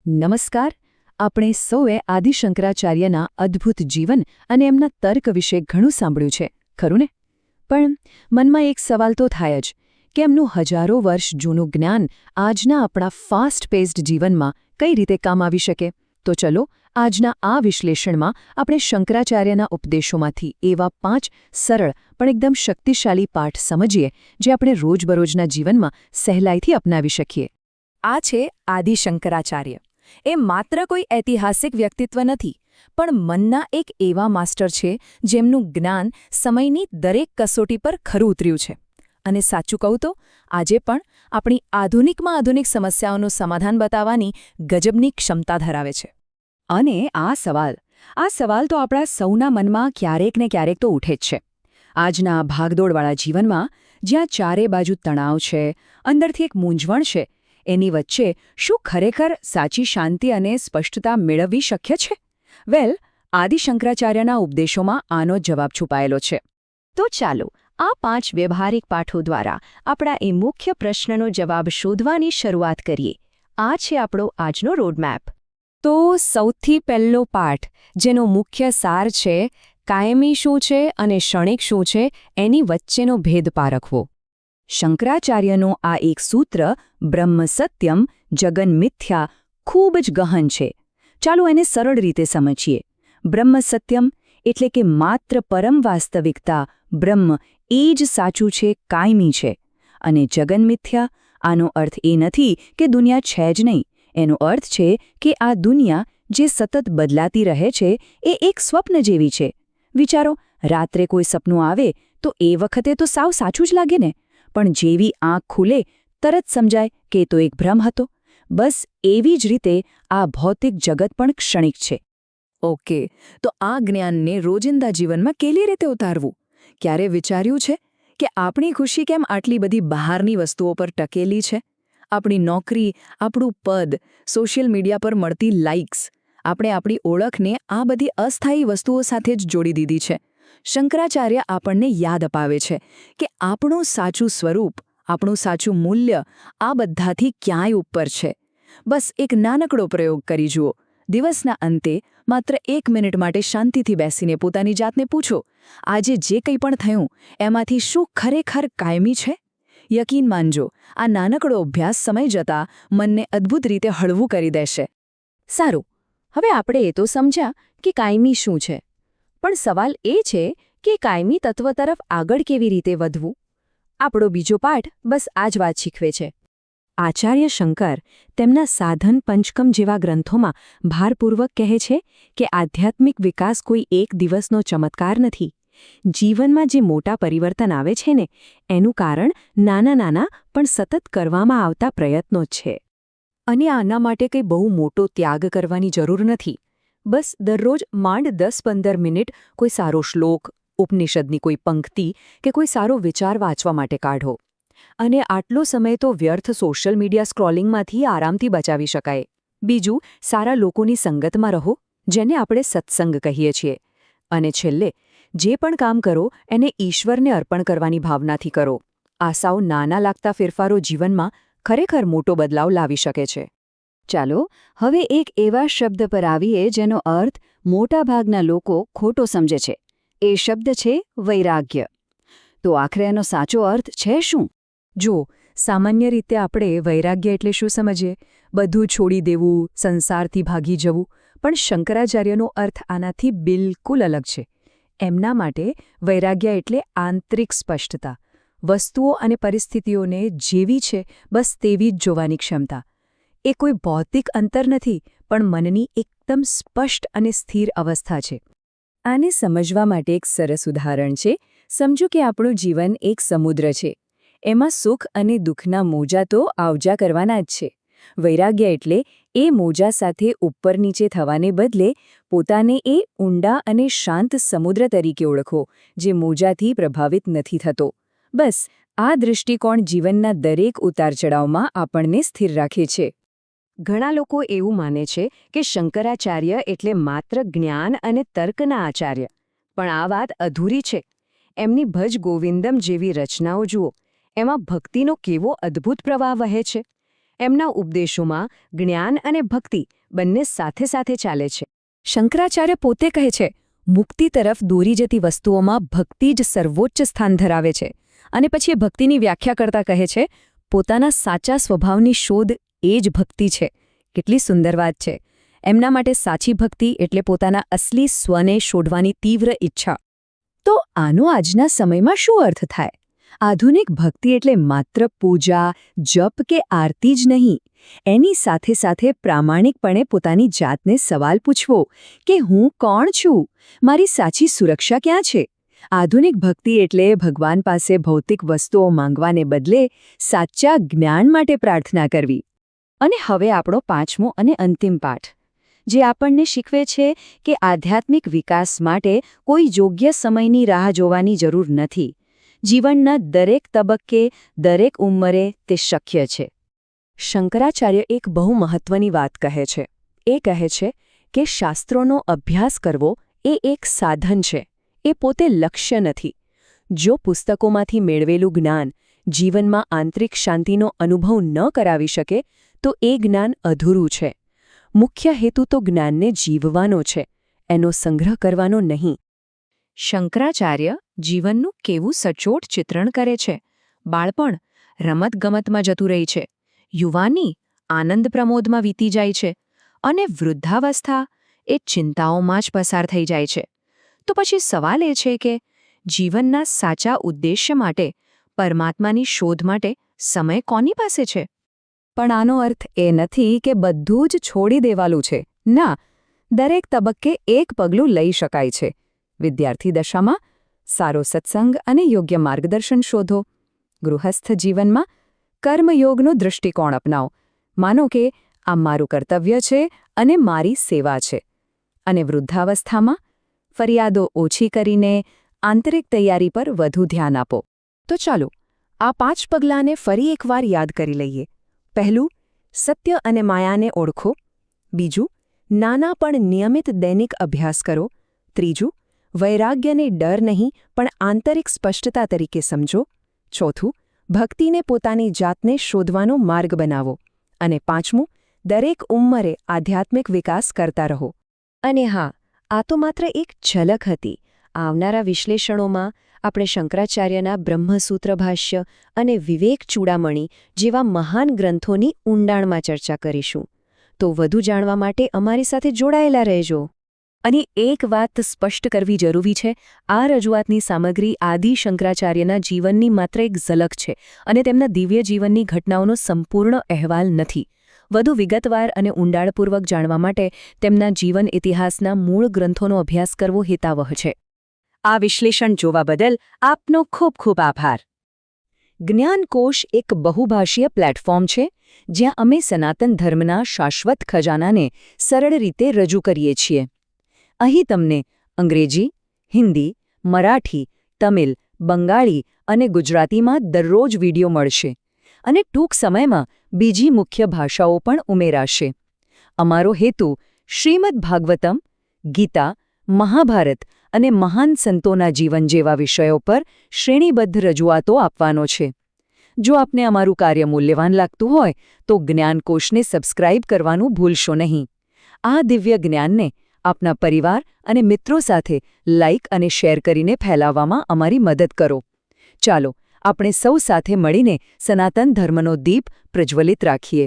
નમસ્કાર. આપણે સૌએ આદિ શંકરાચાર્યના અદ્ભુત જીવન અને એમના તર્ક વિશે ઘણું સાંભળ્યું છે, ખરું ને? પણ મનમાં એક સવાલ તો થાય જ કે એમનું હજારો વર્ષ જૂનું જ્ઞાન આજના આપણા ફાસ્ટ પેસ્ડ જીવનમાં કઈ રીતે કામ આવી શકે? તો ચલો આજના આ વિશ્લેષણમાં આપણે શંકરાચાર્યના ઉપદેશોમાંથી એવા 5 સરળ પણ એકદમ શક્તિશાળી પાઠ સમજીએ જે આપણે રોજબરોજના જીવનમાં સહેલાઈથી અપનાવી શકીએ. આ છે આદિ શંકરાચાર્ય. એ માત્ર કોઈ ઐતિહાસિક વ્યક્તિત્વ નથી, પણ મનના એક એવા માસ્ટર છે જેમનું જ્ઞાન સમયની દરેક કસોટી પર ખરું ઉતર્યું છે. અને સાચું કહું તો આજે પણ આપણી આધુનિકમાં આધુનિક સમસ્યાઓનું સમાધાન બતાવવાની ગજબની ક્ષમતા ધરાવે છે. અને આ સવાલ તો આપણા સૌના મનમાં ક્યારેક ને ક્યારેક તો ઉઠે જ છે. આજના ભાગદોડવાળા જીવનમાં જ્યાં ચારે બાજુ તણાવ છે, અંદરથી એક મૂંઝવણ છે, એની વચ્ચે શું ખરેખર સાચી શાંતિ અને સ્પષ્ટતા મેળવવી શક્ય છે? વેલ, આદિ શંકરાચાર્યના ઉપદેશોમાં આનો જવાબ છુપાયેલો છે. તો ચાલો આ 5 વ્યવહારિક પાઠો દ્વારા આપણા એ મુખ્ય પ્રશ્નનો જવાબ શોધવાની શરૂઆત કરીએ. આ છે આપણો આજનો રોડમેપ. તો સૌથી પહેલો પાઠ, જેનો મુખ્ય સાર છે કાયમી શું છે અને ક્ષણિક શું છે, એની વચ્ચેનો ભેદ પારખવો. શંકરાચાર્યનું આ એક સૂત્ર બ્રહ્મ સત્યમ જગન મિથ્યા ખૂબ જ ગહન છે. ચાલો એને સરળ રીતે સમજીએ. બ્રહ્મ સત્યમ એટલે કે માત્ર પરમ વાસ્તવિકતા, બ્રહ્મ એ જ સાચું છે, કાયમી છે. અને જગન મિથ્યા, આનો અર્થ એ નથી કે દુનિયા છે જ નહીં. એનો અર્થ છે કે આ દુનિયા જે સતત બદલાતી રહે છે એ એક સ્વપ્ન જેવી છે. વિચારો, રાત્રે કોઈ સપનું આવે તો એ વખતે તો સાવ સાચું જ લાગે ને, પણ જેવી આંખ ખુલે તરત સમજાય કે તો એક ભ્રમ હતો. બસ એવી જ રીતે આ ભૌતિક જગત પણ ક્ષણિક છે. ઓકે, તો આ જ્ઞાનને રોજિંદા જીવનમાં કેવી રીતે ઉતારવું? ક્યારે વિચાર્યું છે કે આપણી ખુશી કેમ આટલી બધી બહારની વસ્તુઓ પર ટકેલી છે? આપણી નોકરી, આપણું પદ, સોશિયલ મીડિયા પર મળતી લાઇક્સ, આપણે આપણી ઓળખને આ બધી અસ્થાયી વસ્તુઓ સાથે જ જોડી દીધી છે. શંકરાચાર્ય આપણને યાદ અપાવે છે કે આપણું સાચું સ્વરૂપ, આપણું સાચું મૂલ્ય આ બધાથી ક્યાંય ઉપર છે. બસ એક નાનકડો પ્રયોગ કરી જુઓ. દિવસના અંતે માત્ર 1 મિનિટ માટે શાંતિથી બેસીને પોતાની જાતને પૂછો, આજે જે કંઈ પણ થયું એમાંથી શું ખરેખર કાયમી છે? યકીન માનજો, આ નાનકડો અભ્યાસ સમય જતાં મનને અદ્ભુત રીતે હળવું કરી દેશે. સારું, હવે આપણે એ તો સમજ્યા કે કાયમી શું છે. પણ સવાલ એ છે કે કાયમી તત્વ તરફ આગળ કેવી રીતે વધવું? આપણો બીજો પાઠ બસ આ જ વાત શીખવે છે. આચાર્ય શંકર તેમના સાધન પંચકમ જેવા ગ્રંથોમાં ભારપૂર્વક કહે છે કે આધ્યાત્મિક વિકાસ કોઈ એક દિવસનો ચમત્કાર નથી. જીવનમાં જે મોટા પરિવર્તન આવે છે ને, એનું કારણ નાના પણ સતત કરવામાં આવતા પ્રયત્નો જ છે. અને આના માટે કંઈ બહુ મોટો ત્યાગ કરવાની જરૂર નથી. બસ દરરોજ માંડ 10-15 મિનિટ કોઈ સારો શ્લોક, ઉપનિષદની કોઈ પંક્તિ કે કોઈ સારો વિચાર વાંચવા માટે કાઢો. અને આટલો સમય તો વ્યર્થ સોશિયલ મીડિયા સ્ક્રોલિંગમાંથી આરામથી બચાવી શકાય. બીજું, સારા લોકોની સંગતમાં રહો, જેને આપણે સત્સંગ કહીએ છીએ. અને છેલ્લે, જે પણ કામ કરો એને ઈશ્વરને અર્પણ કરવાની ભાવનાથી કરો. આ સાવ નાના લાગતા ફેરફારો જીવનમાં ખરેખર મોટો બદલાવ લાવી શકે છે. ચાલો હવે એક એવા શબ્દ પર આવીએ જેનો અર્થ મોટાભાગના લોકો ખોટો સમજે છે. એ શબ્દ છે વૈરાગ્ય. તો આખરે એનો સાચો અર્થ છે શું? જો સામાન્ય રીતે આપણે વૈરાગ્ય એટલે શું સમજીએ? બધું છોડી દેવું, સંસારથી ભાગી જવું. પણ શંકરાચાર્યનો અર્થ આનાથી બિલકુલ અલગ છે. એમના માટે વૈરાગ્ય એટલે આંતરિક સ્પષ્ટતા, વસ્તુઓ અને પરિસ્થિતિઓને જેવી છે બસ તેવી જ જોવાની ક્ષમતા. એ કોઈ ભૌતિક અંતર નથી, પણ મનની એકદમ સ્પષ્ટ અને સ્થિર અવસ્થા છે. આને સમજવા માટે એક સરસ ઉદાહરણ છે. સમજો કે આપણું જીવન એક સમુદ્ર છે. એમાં સુખ અને દુઃખના મોજા તો આવજા કરવાના જ છે. વૈરાગ્ય એટલે એ મોજા સાથે ઉપર નીચે થવાને બદલે પોતાને એ ઊંડા અને શાંત સમુદ્ર તરીકે ઓળખો, જે મોજાથી પ્રભાવિત નથી થતો. બસ આ દૃષ્ટિકોણ જીવનના દરેક ઉતાર-ચઢાવમાં આપણને સ્થિર રાખે છે. ઘણા લોકો એવું માને છે કે શંકરાચાર્ય એટલે માત્ર જ્ઞાન અને તર્કના આચાર્ય. પણ આ વાત અધૂરી છે. એમની ભજ ગોવિંદમ જેવી રચનાઓ જુઓ, એમાં ભક્તિનો કેવો અદ્ભુત પ્રવાહ વહે છે. એમના ઉપદેશોમાં જ્ઞાન અને ભક્તિ બંને સાથે સાથે ચાલે છે. શંકરાચાર્ય પોતે કહે છે, મુક્તિ તરફ દોરી જતી વસ્તુઓમાં ભક્તિ જ સર્વોચ્ચ સ્થાન ધરાવે છે. અને પછી એ ભક્તિની વ્યાખ્યા કરતા કહે છે, પોતાના સાચા સ્વભાવની શોધ એ જ ભક્તિ છે. કેટલી સુંદર વાત છે. એમના માટે સાચી ભક્તિ એટલે પોતાના અસલી સ્વને શોધવાની તીવ્ર ઈચ્છા. તો આનો આજના સમયમાં શું અર્થ થાય? આધુનિક ભક્તિ એટલે માત્ર પૂજા, જપ કે આરતી જ નહીં. એની સાથે સાથે પ્રામાણિકપણે પોતાની જાતને સવાલ પૂછવો કે હું કોણ છું? મારી સાચી સુરક્ષા ક્યાં છે? આધુનિક ભક્તિ એટલે ભગવાન પાસે ભૌતિક વસ્તુઓ માંગવાને બદલે સાચા જ્ઞાન માટે પ્રાર્થના કરવી. અને હવે આપણો પાંચમો અને અંતિમ પાઠ, જે આપણને શીખવે છે કે આધ્યાત્મિક વિકાસ માટે કોઈ યોગ્ય સમયની રાહ જોવાની જરૂર નથી. જીવનના દરેક તબક્કે, દરેક ઉંમરે તે શક્ય છે. શંકરાચાર્ય એક બહુ મહત્વની વાત કહે છે. એ કહે છે કે શાસ્ત્રોનો અભ્યાસ કરવો એ એક સાધન છે, એ પોતે લક્ષ્ય નથી. જો પુસ્તકોમાંથી મેળવેલું જ્ઞાન જીવનમાં આંતરિક શાંતિનો અનુભવ ન કરાવી શકે, તો એ જ્ઞાન અધૂરું છે. મુખ્ય હેતુ તો જ્ઞાનને જીવવાનો છે, એનો સંગ્રહ કરવાનો નહીં. શંકરાચાર્ય જીવનનું કેવું સચોટ ચિત્રણ કરે છે. બાળપણ રમતગમતમાં જતું રહે છે, યુવાની આનંદ પ્રમોદમાં વીતી જાય છે, અને વૃદ્ધાવસ્થા એ ચિંતાઓમાં જ પસાર થઈ જાય છે. તો પછી સવાલ એ છે કે જીવનના સાચા ઉદ્દેશ્ય માટે, પરમાત્માની શોધ માટે સમય કોની પાસે છે? પણ આનો અર્થ એ નથી કે બધું જ છોડી દેવાલું છે. ના, દરેક તબક્કે એક પગલું લઈ શકાય છે. વિદ્યાર્થી દશામાં સારો સત્સંગ અને યોગ્ય માર્ગદર્શન શોધો. ગૃહસ્થ જીવનમાં કર્મયોગનો દૃષ્ટિકોણ અપનાવો. માનો કે આ મારું કર્તવ્ય છે અને મારી સેવા છે. અને વૃદ્ધાવસ્થામાં ફરિયાદો ઓછી કરીને આંતરિક તૈયારી પર વધુ ધ્યાન આપો. તો ચાલો, આ 5 પગલાંને ફરી એકવાર યાદ કરી લઈએ. પહેલું, સત્ય અને માયાને ઓળખો. બીજું, નાના પણ નિયમિત દૈનિક અભ્યાસ કરો. ત્રીજું, વૈરાગ્યને ડર નહીં પણ આંતરિક સ્પષ્ટતા તરીકે સમજો. ચોથું, ભક્તિને પોતાની જાતને શોધવાનો માર્ગ બનાવો. અને પાંચમું, દરેક ઉંમરે આધ્યાત્મિક વિકાસ કરતા રહો. અને હા, આ તો માત્ર એક ઝલક હતી. આવનારા વિશ્લેષણોમાં આપણે શંકરાચાર્યના બ્રહ્મસૂત્ર ભાષ્ય અને વિવેક ચૂડામણી જેવા મહાન ગ્રંથોની ઊંડાણમાં ચર્ચા કરીશું. તો વધુ જાણવા માટે અમારી સાથે જોડાયેલા રહેજો. અને એક વાત સ્પષ્ટ કરવી જરૂરી છે, આ રજૂઆતની સામગ્રી આદિ શંકરાચાર્યના જીવનની માત્ર એક ઝલક છે અને તેમના દિવ્ય જીવનની ઘટનાઓનો સંપૂર્ણ અહેવાલ નથી. વધુ વિગતવાર અને ઊંડાણપૂર્વક જાણવા માટે તેમના જીવન ઇતિહાસના મૂળ ગ્રંથોનો અભ્યાસ કરવો હિતાવહ છે. આ વિશ્લેષણ જોવા બદલ આપનો ખૂબ ખૂબ આભાર. જ્ઞાનકોશ એક બહુભાષીય પ્લેટફોર્મ છે, જ્યાં અમે સનાતન ધર્મના શાશ્વત ખજાનાને સરળ રીતે રજૂ કરીએ છીએ. અહીં તમને અંગ્રેજી, હિન્દી, મરાઠી, તમિલ, બંગાળી અને ગુજરાતીમાં દરરોજ વિડીયો મળશે. અને ટૂંક સમયમાં બીજી મુખ્ય ભાષાઓ પણ ઉમેરાશે. અમારો હેતુ શ્રીમદ્ ભાગવતમ, ગીતા, મહાભારત અને મહાન સંતોના જીવન જેવા વિષયો પર શ્રેણીબદ્ધ રજૂઆતો આપવાનો છે. જો આપને અમારું કાર્ય મૂલ્યવાન લાગતું હોય તો જ્ઞાનકોશને સબસ્ક્રાઇબ કરવાનું ભૂલશો નહીં. આ દિવ્ય જ્ઞાનને આપના પરિવાર અને મિત્રો સાથે લાઇક અને શેર કરીને ફેલાવવામાં અમારી મદદ કરો. ચાલો, આપણે સૌ સાથે મળીને સનાતન ધર્મનો દીપ પ્રજ્વલિત રાખીએ.